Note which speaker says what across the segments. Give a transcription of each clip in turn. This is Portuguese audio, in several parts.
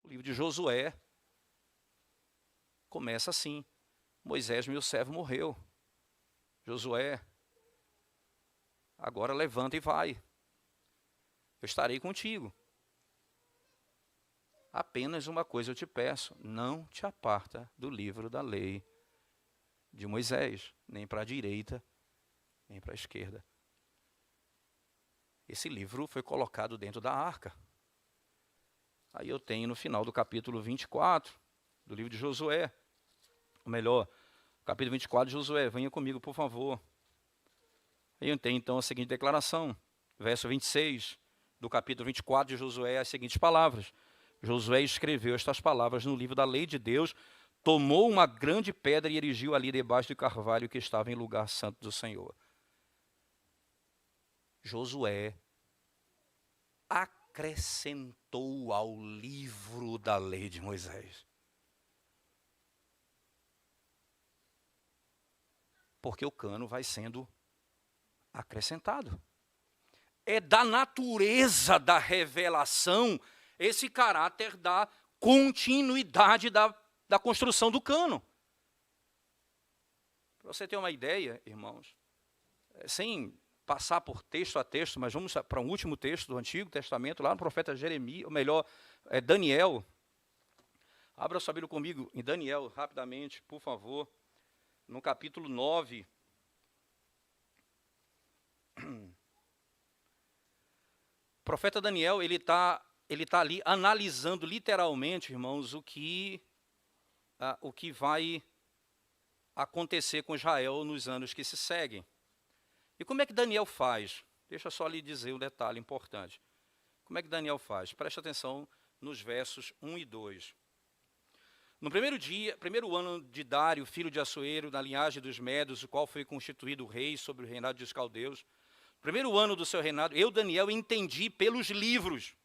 Speaker 1: O livro de Josué começa assim: Moisés, meu servo, morreu. Josué, agora levanta e vai. Eu estarei contigo. Apenas uma coisa eu te peço: não te aparta do livro da lei de Moisés, nem para a direita, nem para a esquerda. Esse livro foi colocado dentro da arca. Aí eu tenho no final do capítulo 24 do livro de Josué, ou melhor, capítulo 24 de Josué, venha comigo, por favor. Aí eu tenho então a seguinte declaração, verso 26 do capítulo 24 de Josué, as seguintes palavras: Josué escreveu estas palavras no livro da lei de Deus, tomou uma grande pedra e erigiu ali debaixo do carvalho que estava em lugar santo do Senhor. Josué acrescentou ao livro da lei de Moisés. Porque o cano vai sendo acrescentado. É da natureza da revelação esse caráter da continuidade da construção do cano. Para você ter uma ideia, irmãos, sem passar por texto a texto, mas vamos para um último texto do Antigo Testamento, lá no profeta Jeremias, ou melhor, Daniel. Abra sua Bíblia comigo em Daniel, rapidamente, por favor, no capítulo 9. O profeta Daniel, ele tá ali analisando literalmente, irmãos, o que vai acontecer com Israel nos anos que se seguem. E como é que Daniel faz? Deixa eu só lhe dizer um detalhe importante. Como é que Daniel faz? Preste atenção nos versos 1 e 2. No primeiro ano de Dário, filho de Assuero, na linhagem dos Medos, o qual foi constituído rei sobre o reinado dos caldeus, primeiro ano do seu reinado, eu, Daniel, entendi pelos livros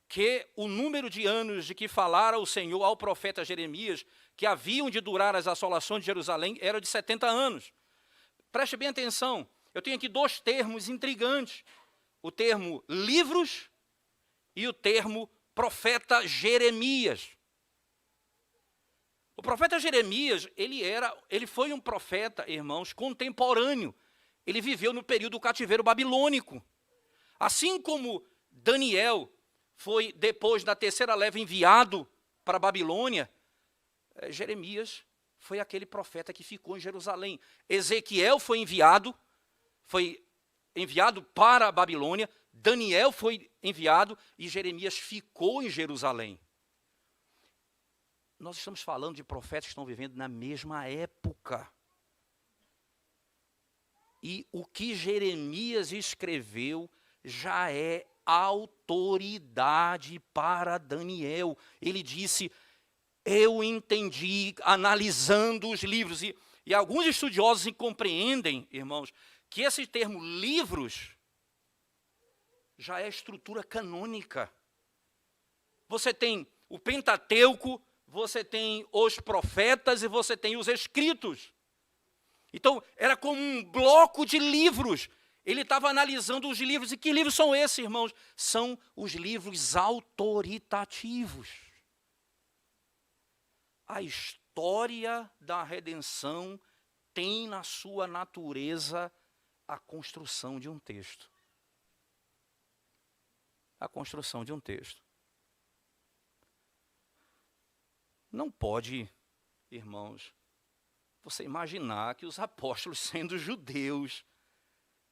Speaker 1: que o número de anos de que falara o Senhor ao profeta Jeremias, que haviam de durar as assolações de Jerusalém, era de 70 anos. Preste bem atenção, eu tenho aqui dois termos intrigantes: o termo livros e o termo profeta Jeremias. O profeta Jeremias, ele foi um profeta, irmãos, contemporâneo. Ele viveu no período do cativeiro babilônico. Assim como Daniel foi, depois da terceira leva, enviado para a Babilônia, Jeremias foi aquele profeta que ficou em Jerusalém. Ezequiel foi enviado para a Babilônia, Daniel foi enviado e Jeremias ficou em Jerusalém. Nós estamos falando de profetas que estão vivendo na mesma época. E o que Jeremias escreveu já é autoridade para Daniel. Ele disse: eu entendi analisando os livros. E alguns estudiosos compreendem, irmãos, que esse termo livros já é estrutura canônica. Você tem o Pentateuco, você tem os profetas e você tem os escritos. Então, era como um bloco de livros. Ele estava analisando os livros. E que livros são esses, irmãos? São os livros autoritativos. A história da redenção tem na sua natureza a construção de um texto. A construção de um texto. Não pode, irmãos, você imaginar que os apóstolos, sendo judeus,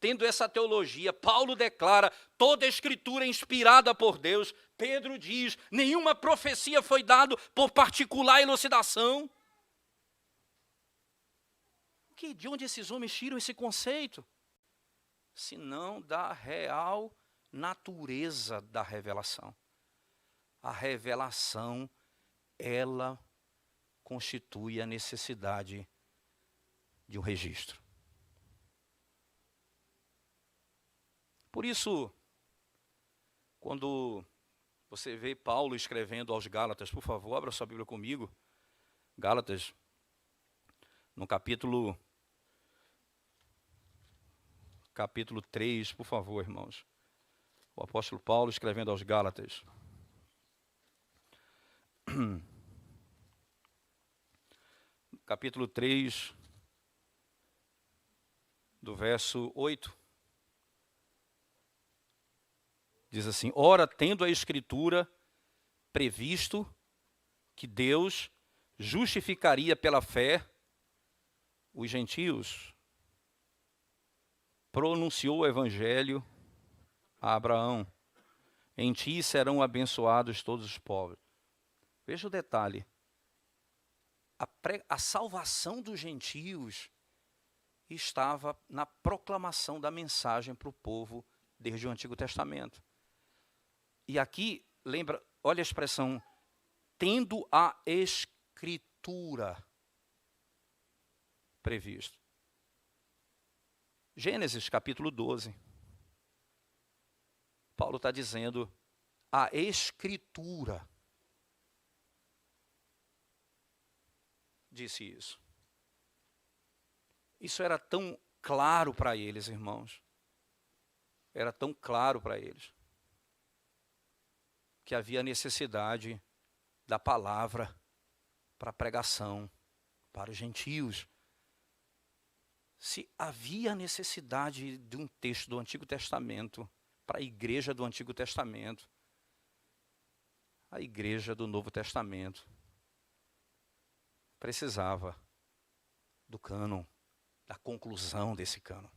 Speaker 1: tendo essa teologia, Paulo declara, toda a escritura é inspirada por Deus. Pedro diz, nenhuma profecia foi dada por particular elucidação. De onde esses homens tiram esse conceito? Senão da real natureza da revelação. A revelação, ela constitui a necessidade de um registro. Por isso, quando você vê Paulo escrevendo aos Gálatas, por favor, abra sua Bíblia comigo. Gálatas, no capítulo 3, por favor, irmãos. O apóstolo Paulo escrevendo aos Gálatas. capítulo 3, do verso 8, diz assim: ora, tendo a Escritura previsto que Deus justificaria pela fé os gentios, pronunciou o evangelho a Abraão: em ti serão abençoados todos os povos. Veja o detalhe. A salvação dos gentios estava na proclamação da mensagem para o povo desde o Antigo Testamento. E aqui, lembra, olha a expressão, tendo a Escritura previsto. Gênesis capítulo 12. Paulo está dizendo, a Escritura disse isso. Isso era tão claro para eles, irmãos. Era tão claro para eles que havia necessidade da palavra para a pregação, para os gentios. Se havia necessidade de um texto do Antigo Testamento para a igreja do Antigo Testamento, a igreja do Novo Testamento precisava do cânon, da conclusão desse cânon.